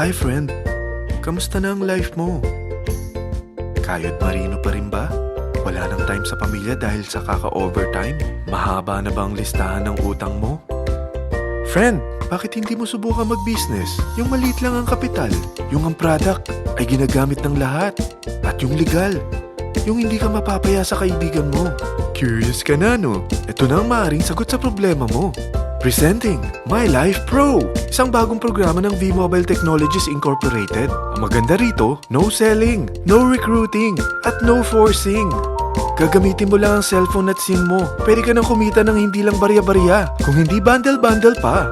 Hi friend, kamusta na ang life mo? Kayod marino pa rin ba? Wala nang time sa pamilya dahil sa kaka-overtime? Mahaba na ba ang listahan ng utang mo? Friend, bakit hindi mo subukan mag-business? Yung maliit lang ang kapital, yung ang product ay ginagamit ng lahat, at yung legal, yung hindi ka mapapaya sa kaibigan mo. Curious ka na, no? Ito na ang maaaring sagot sa problema mo. Presenting My Life Pro, isang bagong programa ng V-Mobile Technologies Incorporated. Ang maganda rito, no selling, no recruiting, at no forcing. Gagamitin mo lang ang cellphone at SIM mo. Pwede ka nang kumita ng hindi lang barya-barya, kung hindi bundle-bundle pa.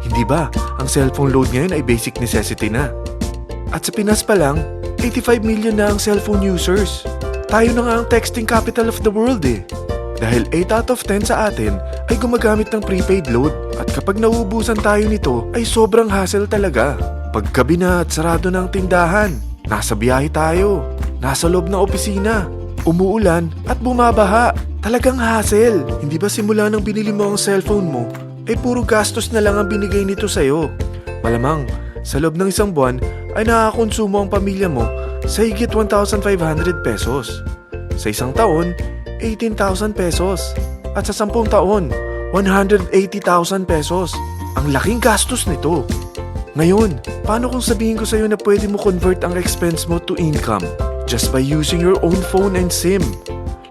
Hindi ba, ang cellphone load ngayon ay basic necessity na. At sa Pinas pa lang, 85 million na ang cellphone users. Tayo na nga ang texting capital of the world eh. Dahil 8 out of 10 sa atin ay gumagamit ng prepaid load. At kapag nauubusan tayo nito ay sobrang hassle talaga. Paggabi na at sarado ng tindahan, nasa biyahe tayo, nasa loob ng opisina, umuulan at bumabaha. Talagang hassle. Hindi ba simula nang binili mo ang cellphone mo, ay puro gastos na lang ang binigay nito sa'yo? Malamang, sa loob ng isang buwan ay nakakakonsumo ang pamilya mo sa higit 1,500 pesos. Sa isang taon, 18,000 pesos. At sa 10 taon, 180,000 pesos. Ang laking gastos nito. Ngayon, paano kung sabihin ko sa'yo na pwede mo convert ang expense mo to income just by using your own phone and SIM?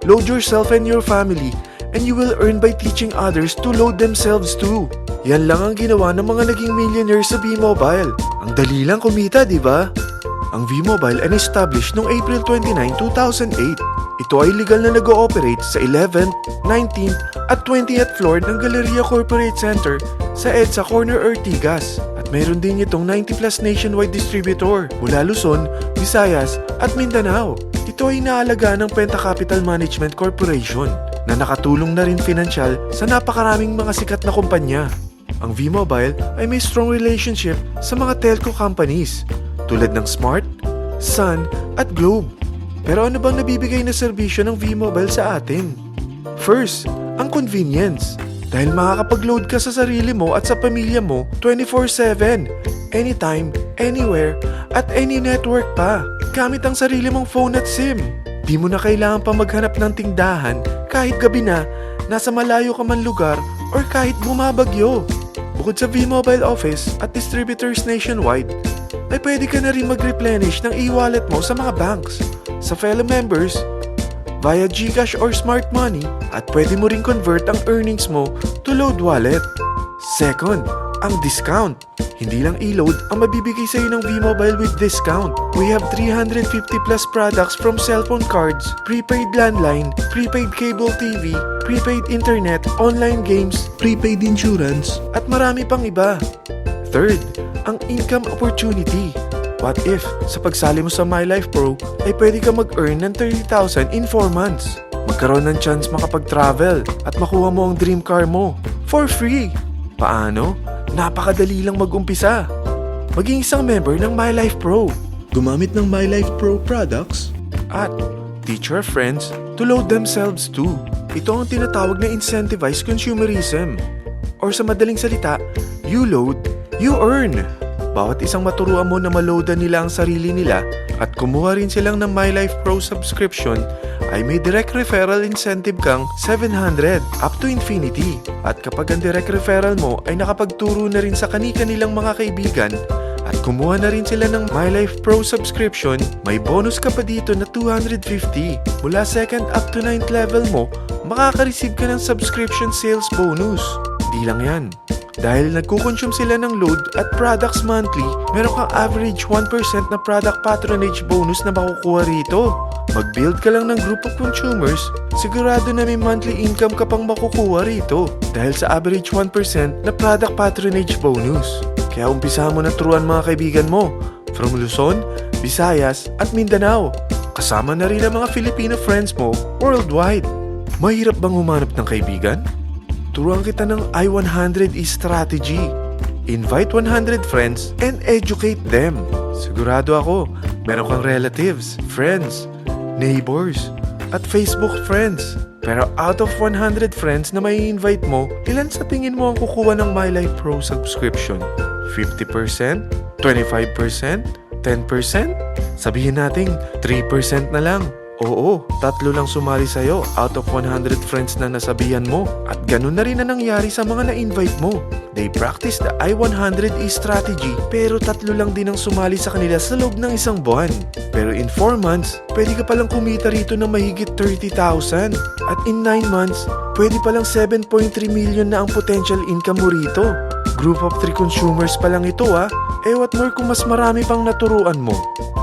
Load yourself and your family and you will earn by teaching others to load themselves too. Yan lang ang ginawa ng mga naging millionaires sa V-Mobile. Ang dali lang kumita, di ba? Ang V-Mobile ay established noong April 29, 2008. Ito ay legal na nag-ooperate sa 11th, 19th at 20th floor ng Galleria Corporate Center sa EDSA Corner Ortigas. At meron din itong 90 plus nationwide distributor mula Luzon, Visayas at Mindanao. Ito ay inaalagaan ng Penta Capital Management Corporation na nakatulong na rin pinansyal sa napakaraming mga sikat na kumpanya. Ang V-Mobile ay may strong relationship sa mga telco companies tulad ng Smart, Sun at Globe. Pero ano bang nabibigay na serbisyo ng V-Mobile sa atin? First, ang convenience. Dahil makakapag-load ka sa sarili mo at sa pamilya mo 24/7, anytime, anywhere, at any network pa. Gamit ang sarili mong phone at SIM. Di mo na kailangan pa maghanap ng tindahan kahit gabi na, nasa malayo ka man lugar, or kahit bumabagyo. Bukod sa V-Mobile office at distributors nationwide, ay pwede ka na rin mag-replenish ng e-wallet mo sa mga banks, sa fellow members, via GCash or Smart Money, at pwede mo rin convert ang earnings mo to load wallet. Second, ang discount. Hindi lang e-load ang mabibigay sa iyo ng V-Mobile with discount. We have 350 plus products from cellphone cards, prepaid landline, prepaid cable TV, prepaid internet, online games, prepaid insurance, at marami pang iba. Third, ang income opportunity. What if, sa pagsali mo sa My Life Pro, ay pwede ka mag-earn ng 30,000 in 4 months? Magkaroon ng chance makapag-travel at makuha mo ang dream car mo for free. Paano? Napakadali lang mag-umpisa. Maging isang member ng My Life Pro. Gumamit ng My Life Pro products at teach your friends to load themselves too. Ito ang tinatawag na incentivized consumerism. Or sa madaling salita, you load, you earn. Bawat isang maturuan mo na maloadan nila ang sarili nila at kumuha rin silang ng My Life Pro subscription, ay may direct referral incentive kang 700 up to infinity. At kapag ang direct referral mo ay nakapagturo na rin sa kani-kanilang mga kaibigan at kumuha na rin sila ng My Life Pro subscription, may bonus ka pa dito na 250. Mula 2nd up to 9th level mo, makaka-receive ka ng subscription sales bonus. Di lang yan. Dahil nagkukonsume sila ng load at products monthly, meron kang average 1% na product patronage bonus na makukuha rito. Mag-build ka lang ng group of consumers, sigurado na may monthly income ka pang makukuha rito dahil sa average 1% na product patronage bonus. Kaya umpisa mo na turuan mga kaibigan mo from Luzon, Visayas at Mindanao. Kasama na rin ang mga Filipino friends mo worldwide. Mahirap bang humanap ng kaibigan? Turuan kita ng I-100 strategy. Invite 100 friends and educate them. Sigurado ako, meron kang relatives, friends, neighbors, at Facebook friends. Pero out of 100 friends na may invite mo, ilan sa tingin mo ang kukuha ng My Life Pro subscription? 50%? 25%? 10%? Sabihin natin 3% na lang. Oo, 3 lang sumali sa'yo out of 100 friends na nasabihan mo. At ganun na rin na nangyari sa mga na-invite mo. They practice the I-100E strategy pero 3 lang din ang sumali sa kanila sa loob ng isang buwan. Pero in 4 months, pwede ka palang kumita rito ng mahigit 30,000. At in 9 months, pwede palang 7.3 million na ang potential income mo rito. Group of 3 consumers pa lang ito what more kung mas marami pang naturuan mo.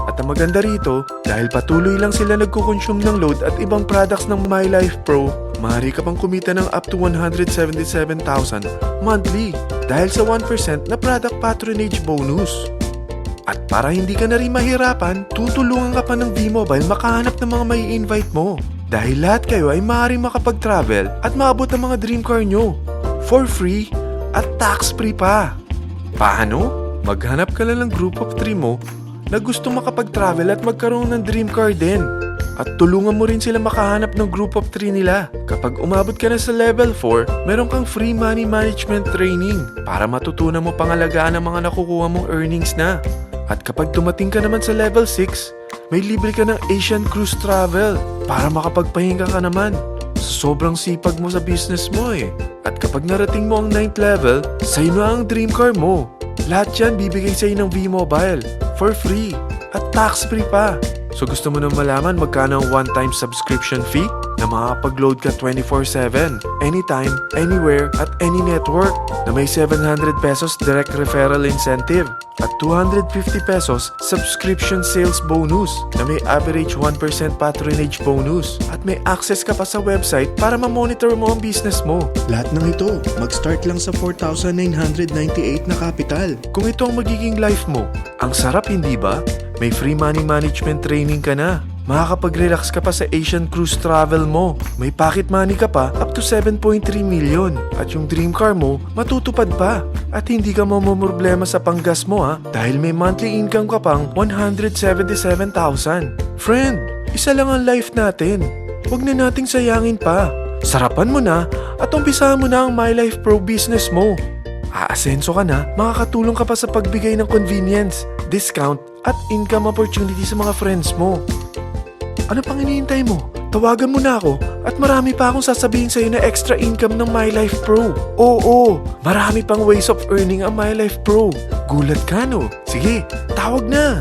At ang maganda rito, dahil patuloy lang sila nagko-consume ng load at ibang products ng My Life Pro, maaari ka pang kumita ng up to 177,000 monthly dahil sa 1% na product patronage bonus. At para hindi ka na rin mahirapan, tutulungan ka pa ng V-Mobile makahanap ng mga may invite mo. Dahil lahat kayo ay maaaring makapag-travel at maabot ang mga dream car nyo for free at tax-free pa. Paano? Maghanap ka lang ng group of 3 mo na gusto makapag-travel at magkaroon ng dream car din. At tulungan mo rin sila makahanap ng group of 3 nila. Kapag umabot ka na sa level 4, meron kang free money management training para matutunan mo pangalagaan ang mga nakukuha mong earnings na. At kapag dumating ka naman sa level 6, may libre ka ng Asian Cruise Travel para makapagpahinga ka naman. Sobrang sipag mo sa business mo At kapag narating mo ang 9th level, sa'yo na ang dream car mo. Lahat yan bibigay sa'yo ng V-Mobile for free at tax-free pa. So gusto mo na malaman magkano ang one-time subscription fee na makakapag-load ka 24/7, anytime, anywhere, at any network na may 700 pesos direct referral incentive at 250 pesos subscription sales bonus na may average 1% patronage bonus at may access ka pa sa website para ma-monitor mo ang business mo. Lahat ng ito, mag-start lang sa 4,998 na capital. Kung ito ang magiging life mo, ang sarap hindi ba? May free money management training ka na. Makakapag-relax ka pa sa Asian Cruise Travel mo. May pocket money ka pa up to 7.3 million. At yung dream car mo, matutupad pa. At hindi ka mamumroblema sa panggas mo dahil may monthly income ka pang 177,000. Friend, isa lang ang life natin. Huwag na nating sayangin pa. Sarapan mo na at umpisahan mo na ang My Life Pro business mo. Aasenso ka na, makakatulong ka pa sa pagbigay ng convenience, discount, at income opportunity sa mga friends mo. Ano pang hinihintay mo? Tawagan mo na ako at marami pa akong sasabihin sa'yo na extra income ng My Life Pro. Oo, marami pang ways of earning ang My Life Pro. Gulat ka no? Sige, tawag na!